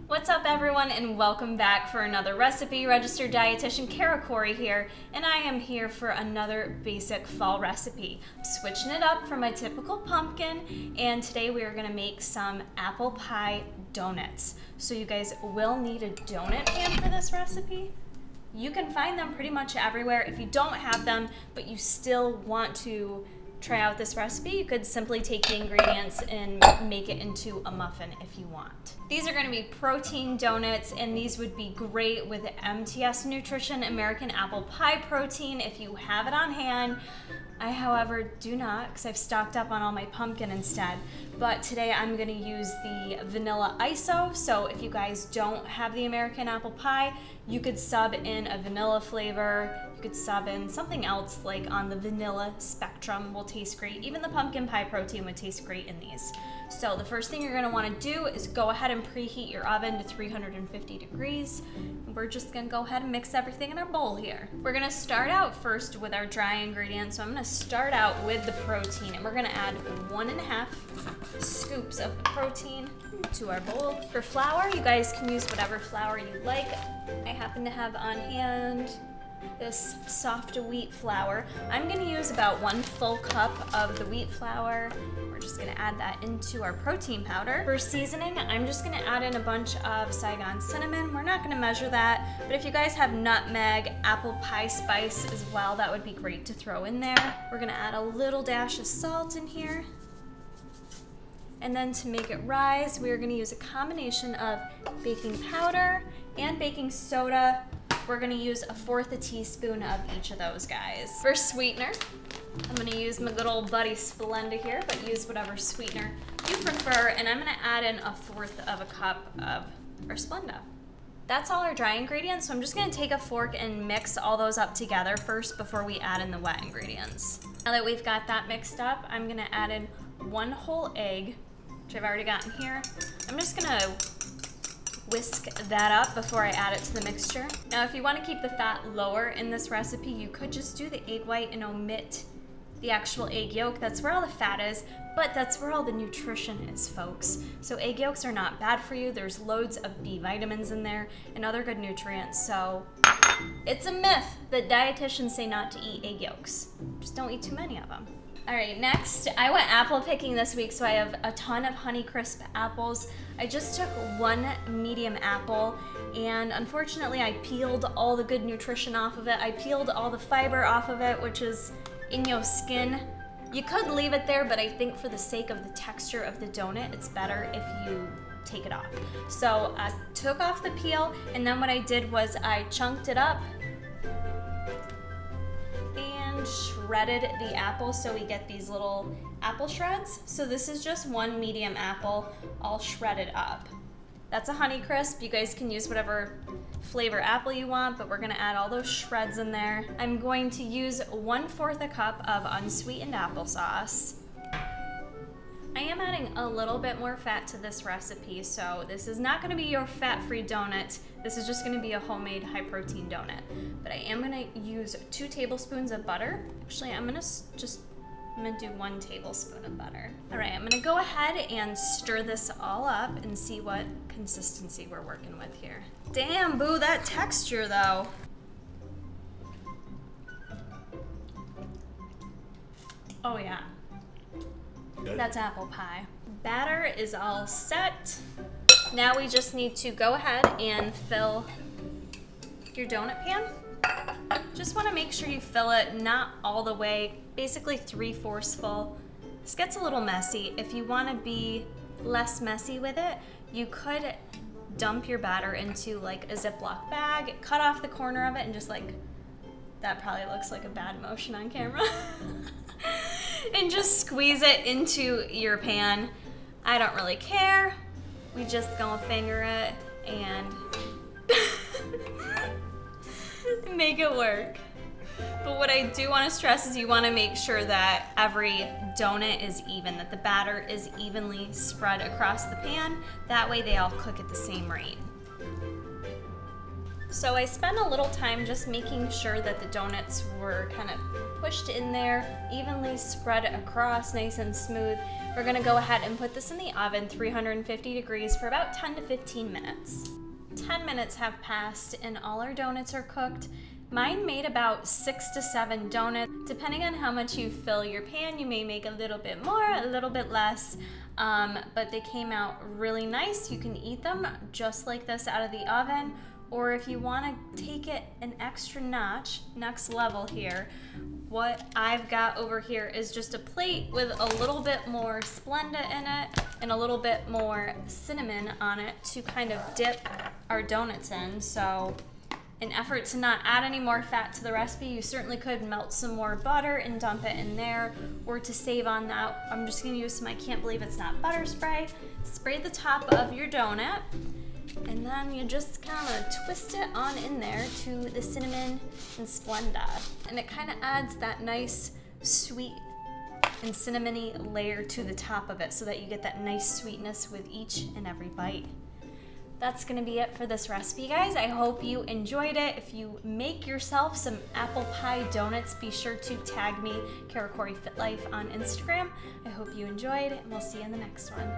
What's up everyone, and welcome back for another recipe. Registered dietitian Kara Corey here, and I am here for another basic fall recipe. I'm switching it up from my typical pumpkin, and today we are going to make some apple pie donuts. So you guys will need a donut pan for this recipe. You can find them pretty much everywhere. If you don't have them, but you still want to try out this recipe, you could simply take the ingredients and make it into a muffin if you want. These are going to be protein donuts, and these would be great with MTS Nutrition American Apple Pie Protein if you have it on hand. I, however, do not, because I've stocked up on all my pumpkin instead. But today I'm going to use the vanilla ISO, so if you guys don't have the American Apple Pie, you could sub in a vanilla flavor. You could sub in something else like on the vanilla spectrum will taste great. Even the pumpkin pie protein would taste great in these. So the first thing you're going to want to do is go ahead and preheat your oven to 350 degrees. We're just going to go ahead and mix everything in our bowl here. We're going to start out first with our dry ingredients. So I'm going to start out with the protein, and we're going to add 1.5 scoops of the protein to our bowl. For flour, you guys can use whatever flour you like. I happen to have on hand this soft wheat flour. I'm going to use about 1 full cup of the wheat flour. We're just going to add that into our protein powder. For seasoning, I'm just going to add in a bunch of Saigon cinnamon. We're not going to measure that, but if you guys have nutmeg, apple pie spice as well, that would be great to throw in there. We're going to add a little dash of salt in here. And then to make it rise, we're going to use a combination of baking powder and baking soda. We're going to use 1/4 teaspoon of each of those guys. For sweetener, I'm going to use my good old buddy Splenda here, but use whatever sweetener you prefer, and I'm going to add in 1/4 cup of our Splenda. That's all our dry ingredients, so I'm just going to take a fork and mix all those up together first before we add in the wet ingredients. Now that we've got that mixed up, I'm going to add in 1 whole egg, which I've already gotten here. I'm just going to whisk that up before I add it to the mixture. Now, if you want to keep the fat lower in this recipe, you could just do the egg white and omit the actual egg yolk. That's where all the fat is, but that's where all the nutrition is, folks. So egg yolks are not bad for you. There's loads of B vitamins in there and other good nutrients. So it's a myth that dietitians say not to eat egg yolks. Just don't eat too many of them. All right, next, I went apple picking this week, so I have a ton of Honeycrisp apples. I just took 1 medium apple, and unfortunately I peeled all the good nutrition off of it. I peeled all the fiber off of it, which is in your skin. You could leave it there, but I think for the sake of the texture of the donut, it's better if you take it off. So I took off the peel, and then what I did was I chunked it up, shredded the apple so we get these little apple shreds. So this is just 1 medium apple all shredded up. That's a Honeycrisp. You guys can use whatever flavor apple you want, but we're gonna add all those shreds in there. I'm going to use 1/4 cup of unsweetened applesauce. I am adding a little bit more fat to this recipe, so this is not gonna be your fat-free donut. This is just gonna be a homemade high-protein donut. But I am gonna use 2 tablespoons of butter. Actually, I'm gonna do 1 tablespoon of butter. All right, I'm gonna go ahead and stir this all up and see what consistency we're working with here. Damn, boo, that texture though. Oh yeah. Good. That's apple pie. Batter is all set. Now we just need to go ahead and fill your donut pan. Just want to make sure you fill it not all the way, basically 3/4 full. This gets a little messy. If you want to be less messy with it, you could dump your batter into like a Ziploc bag, cut off the corner of it, and just like, that probably looks like a bad motion on camera. And just squeeze it into your pan. I don't really care. We just gonna finger it and make it work. But what I do want to stress is you want to make sure that every donut is even, that the batter is evenly spread across the pan. That way they all cook at the same rate. So I spent a little time just making sure that the donuts were kind of pushed in there, evenly spread across, nice and smooth. We're gonna go ahead and put this in the oven, 350 degrees, for about 10 to 15 minutes. 10 minutes have passed and all our donuts are cooked. Mine made about 6 to 7 donuts. Depending on how much you fill your pan, you may make a little bit more, a little bit less, but they came out really nice. You can eat them just like this out of the oven, or if you want to take it an extra notch, next level here, what I've got over here is just a plate with a little bit more Splenda in it and a little bit more cinnamon on it to kind of dip our donuts in. So in effort to not add any more fat to the recipe, you certainly could melt some more butter and dump it in there, or to save on that, I'm just gonna use some I can't believe it's not butter spray. Spray the top of your donut, and then you just kind of twist it on in there to the cinnamon and Splenda. And it kind of adds that nice sweet and cinnamony layer to the top of it so that you get that nice sweetness with each and every bite. That's gonna be it for this recipe, guys. I hope you enjoyed it. If you make yourself some apple pie donuts, be sure to tag me, Caracori Fit Life, on Instagram. I hope you enjoyed, and we'll see you in the next one.